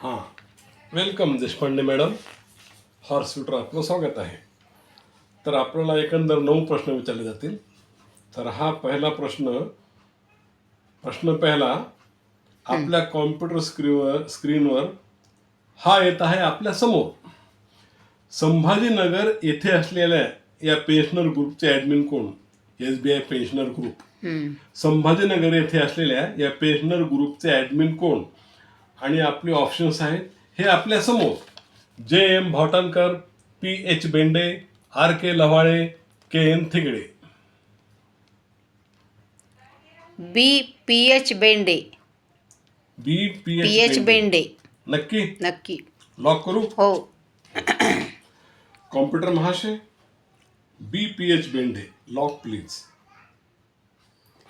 हां, welcome Deshpande madam. Horse shooter आपलं स्वागत आहे. तर आपल्याला एकंदर 9 प्रश्न विचारले जातील. तर हा पहिला प्रश्न पहिला आपल्या कॉम्प्युटर स्क्रीनवर हा येत आहे आपल्या समोर. संभाजीनगर येथे असलेल्या या पेन्शनर ग्रुपचे ॲडमिन कोण? SBI pensioner group. संभाजीनगर येथे असलेल्या या पेन्शनर ग्रुपचे ॲडमिन कोण? आणि आपले ऑप्शन्स आहेत हे आपल्या समोर. JM भावटानकर, PH Bende, RK लव्हाळे, KN थिगडे. PH Bende. PH Bende. नक्की नक्की. लॉक करू? हो. कॉम्प्युटर महाशय, PH बेंडे लॉक प्लीज.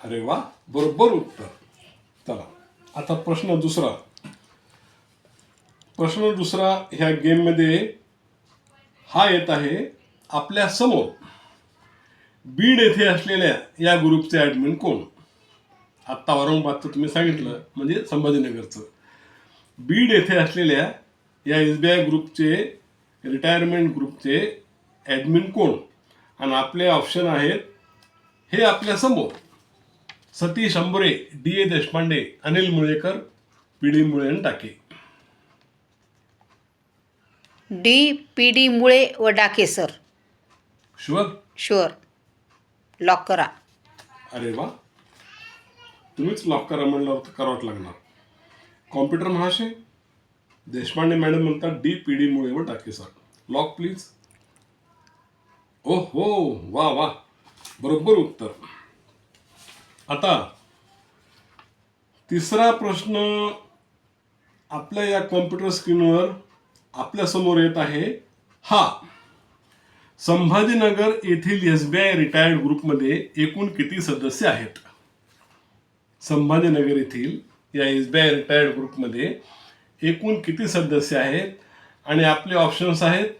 अरे वा, बरोबर उत्तर. चला आता प्रश्न दुसरा ह्या गेममध्ये हा येत आहे आपल्या समोर. बीड येथे असलेल्या या ग्रुपचे ॲडमिन कोण? आत्ता औरंगाबादचं तुम्ही सांगितलं म्हणजे संभाजीनगरचं. बीड येथे असलेल्या या SBI ग्रुपचे रिटायरमेंट ग्रुपचे ॲडमिन कोण? आणि आपले ऑप्शन आहेत हे आपल्या समोर. सतीश अंबुरे, DA देशपांडे, अनिल मुळेकर, PD मुळे आणि टाके. PD मुळे व डाके सर. शुअर? लॉक करा. अरे वा, तुम्हीच लॉक करा म्हणल्यावर तर करावंच लागणार. कॉम्प्युटर महाशय, देशपांडे मॅडम म्हणतात PD मुळे व टाके सर. Lock please. ओ हो, वा वा, बरोबर उत्तर. आता तिसरा प्रश्न आपल्या या कॉम्प्युटर स्क्रीनवर आपल्या समोर येत आहे हा. संभाजीनगर येथील SBI रिटायर्ड ग्रुपमध्ये एकूण किती सदस्य आहेत? संभाजीनगर येथील या SBI रिटायर्ड ग्रुपमध्ये एकूण किती सदस्य आहेत? आणि आपले ऑप्शन्स आहेत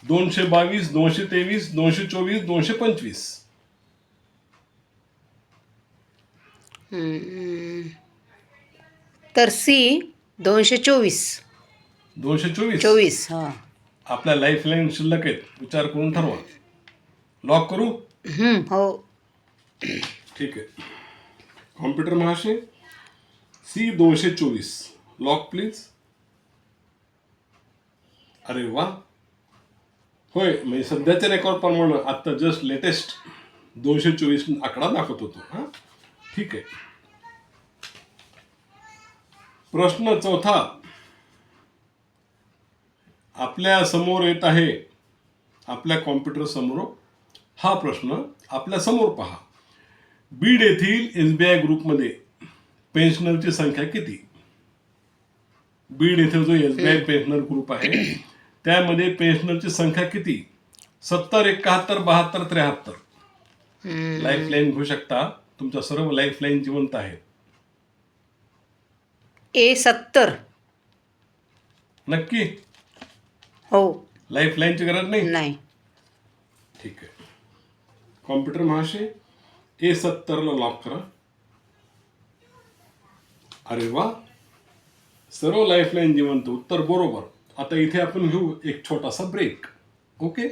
222, 223, 224, 225. तर C 224. 224. हां. आपल्या लाईफ लाईन शिल्लक आहेत, विचार करून ठरवा. लॉक करू? हो. ठीक आहे. कॉम्प्युटर महाशय, C 224 लॉक प्लीज. अरे वा, होय, म्हणजे सध्याच्या रेकॉर्ड प्रमाणे आता जस्ट लेटेस्ट 224 आकडा दाखवत होतो. हां, ठीक आहे. प्रश्न चौथा आपल्या समोर येत आहे. आपल्या कॉम्प्युटर समोर हा प्रश्न आपल्या समोर पहा. बीड येथील SBI ग्रुपमध्ये पेन्शनरची संख्या किती? बीड येथील जो SBI पेन्शनर ग्रुप आहे त्यामध्ये पेन्शनरची संख्या किती? 70, 71, 72, 73. लाईफ लाईन घेऊ शकता. तुमच्या सर्व लाईफ लाईन जिवंत आहेत. A 70. नक्की हो. लाईफ लाईनची गरज नाही? नाही. ठीक आहे. कॉम्प्युटर महाशय, A 70ला लॉक करा. अरे वा, सर्व लाईफ लाईन जिवंत. उत्तर बरोबर. आता इथे आपण घेऊ एक छोटासा ब्रेक. ओके.